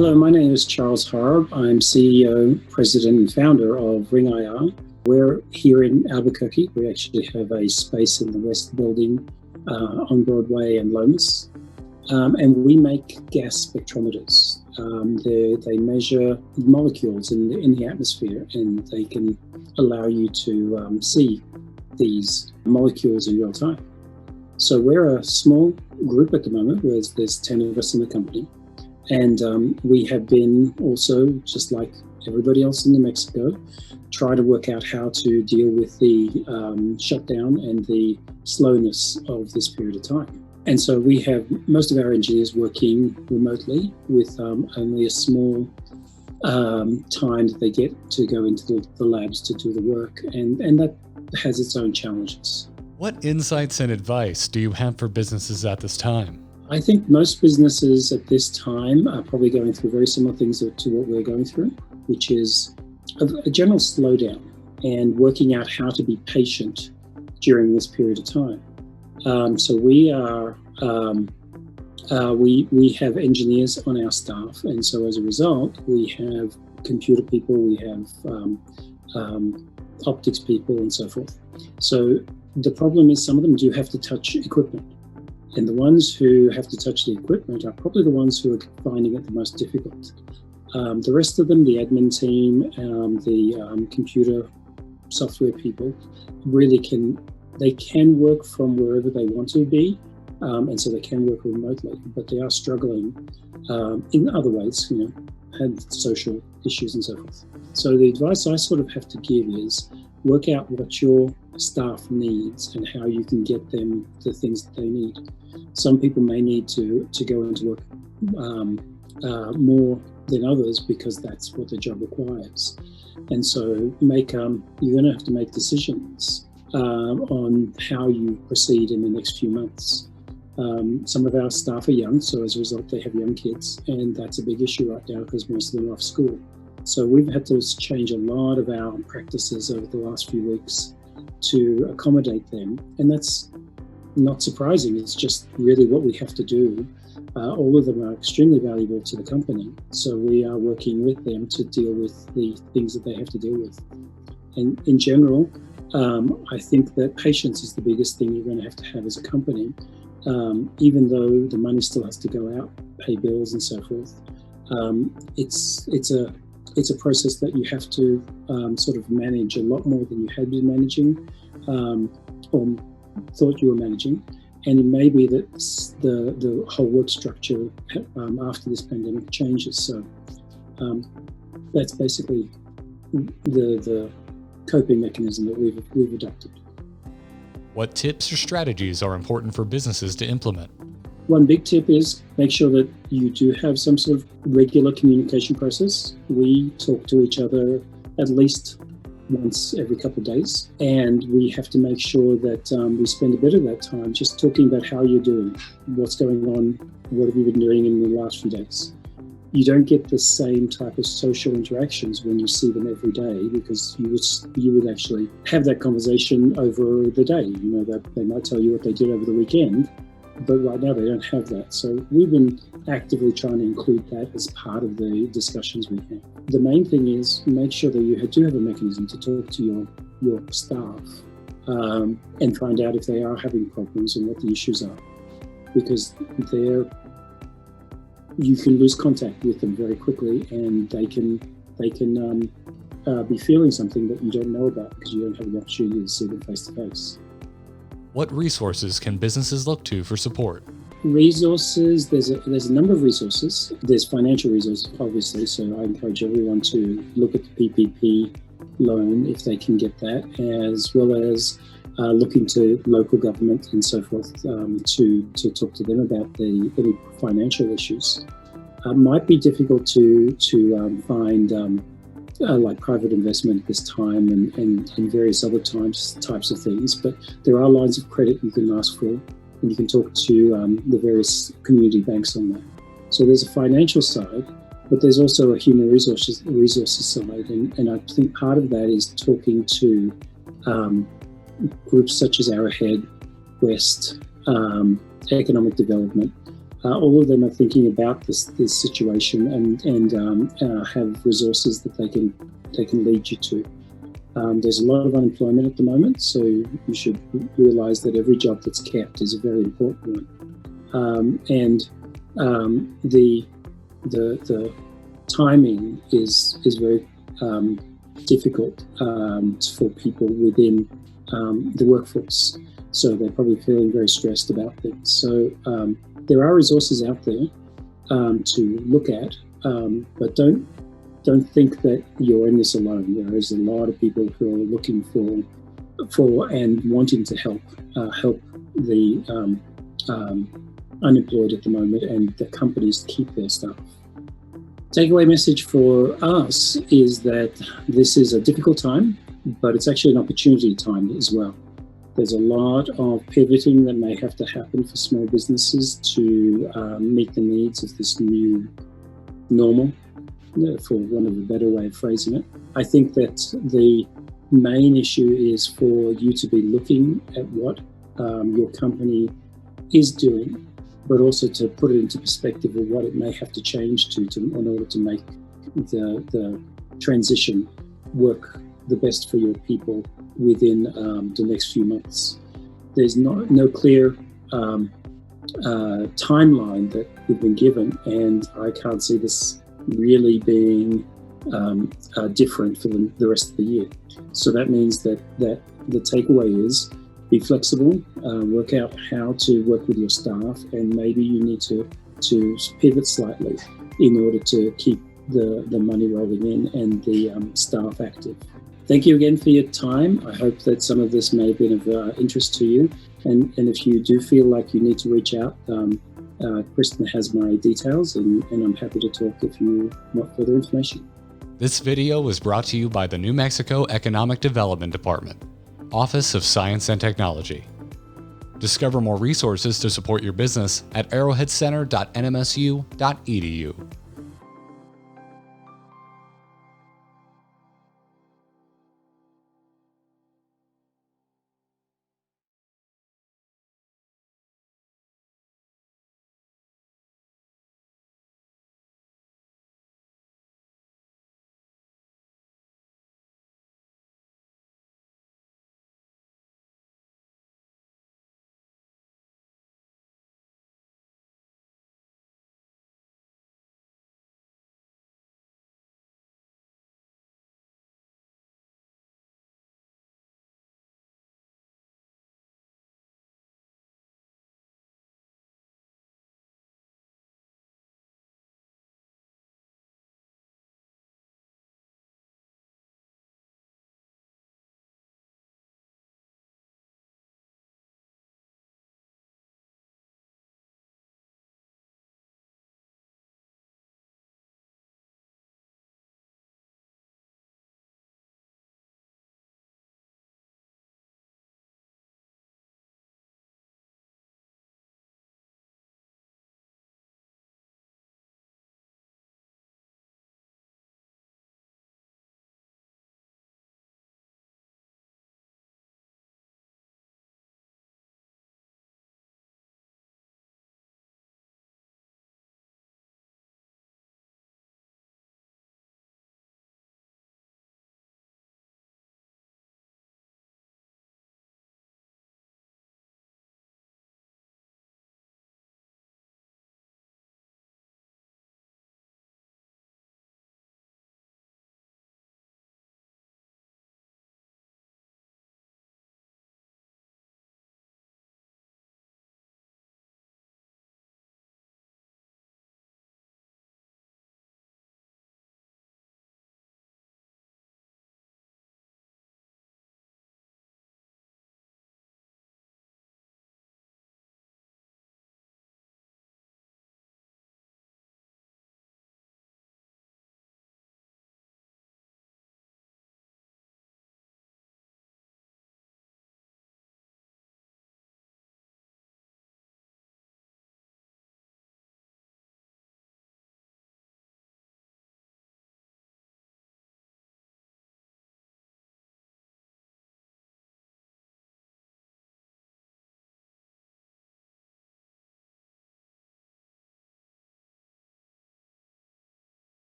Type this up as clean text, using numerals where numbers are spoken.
Hello, my name is Charles Harb. I'm CEO, President, and founder of RingIR. We're here in Albuquerque. We actually have a space in the West Building on Broadway and Lomas. And we make gas spectrometers. They measure molecules in the atmosphere, and they can allow you to see these molecules in real time. So we're a small group at the moment. There's 10 of us in the company. And we have been also, just like everybody else in New Mexico, try to work out how to deal with the shutdown and the slowness of this period of time. And so we have most of our engineers working remotely with only a small time that they get to go into the labs to do the work. And that has its own challenges. What insights and advice do you have for businesses at this time? I think most businesses at this time are probably going through very similar things to what we're going through, which is a general slowdown and working out how to be patient during this period of time. So we are we have engineers on our staff, and so as a result, we have computer people, we have optics people, and so forth. So the problem is some of them do have to touch equipment. And the ones who have to touch the equipment are probably the ones who are finding it the most difficult. The rest of them, the admin team, the computer software people, really can work from wherever they want to be, and so they can work remotely, but they are struggling in other ways, and social issues and so forth. So the advice I sort of have to give is work out what your staff needs and how you can get them the things that they need. Some people may need to go into work more than others because that's what the job requires. And so you're going to have to make decisions on how you proceed in the next few months. Some of our staff are young, so as a result, they have young kids, and that's a big issue right now because most of them are off school. So we've had to change a lot of our practices over the last few weeks to accommodate them. And that's not surprising. It's just really what we have to do. All of them are extremely valuable to the company. So we are working with them to deal with the things that they have to deal with. And in general, I think that patience is the biggest thing you're going to have as a company. Even though the money still has to go out, pay bills and so forth. It's a process that you have to sort of manage a lot more than you had been managing or thought you were managing. And it may be that the whole work structure after this pandemic changes. So that's basically the coping mechanism that we've adopted. What tips or strategies are important for businesses to implement? One big tip is make sure that you do have some sort of regular communication process. We talk to each other at least once every couple of days, and we have to make sure that we spend a bit of that time just talking about how you're doing, what's going on, what have you been doing in the last few days. You don't get the same type of social interactions when you see them every day because you would actually have that conversation over the day. That they might tell you what they did over the weekend, but right now they don't have that. So we've been actively trying to include that as part of the discussions we have. The main thing is make sure that you do have a mechanism to talk to your staff and find out if they are having problems and what the issues are, because you can lose contact with them very quickly, and they can be feeling something that you don't know about because you don't have the opportunity to see them face to face. What resources can businesses look to for support? Resources, there's a number of resources. There's financial resources, obviously, so I encourage everyone to look at the PPP loan if they can get that, as well as look into local government and so forth to talk to them about any financial issues. It might be difficult to find like private investment at this time and various other types of things, but there are lines of credit you can ask for, and you can talk to the various community banks on that. So there's a financial side, but there's also a human resources side, and I think part of that is talking to groups such as Arrowhead, West, Economic Development, all of them are thinking about this situation and have resources that they can lead you to. There's a lot of unemployment at the moment, so you should realize that every job that's kept is a very important one. The timing is very difficult for people within the workforce. So they're probably feeling very stressed about things. So there are resources out there to look at, but don't think that you're in this alone. There is a lot of people who are looking for and wanting to help the unemployed at the moment and the companies to keep their staff. Takeaway message for us is that this is a difficult time, but it's actually an opportunity time as well. There's a lot of pivoting that may have to happen for small businesses to meet the needs of this new normal, for want of a better way of phrasing it. I think that the main issue is for you to be looking at what your company is doing, but also to put it into perspective of what it may have to change to in order to make the transition work the best for your people within the next few months. There's no clear timeline that we've been given, and I can't see this really being different for the rest of the year. So that means that the takeaway is be flexible, work out how to work with your staff, and maybe you need to pivot slightly in order to keep the money rolling in and the staff active. Thank you again for your time. I hope that some of this may have been of interest to you. And if you do feel like you need to reach out, Kristen has my details, and I'm happy to talk if you want further information. This video was brought to you by the New Mexico Economic Development Department, Office of Science and Technology. Discover more resources to support your business at arrowheadcenter.nmsu.edu.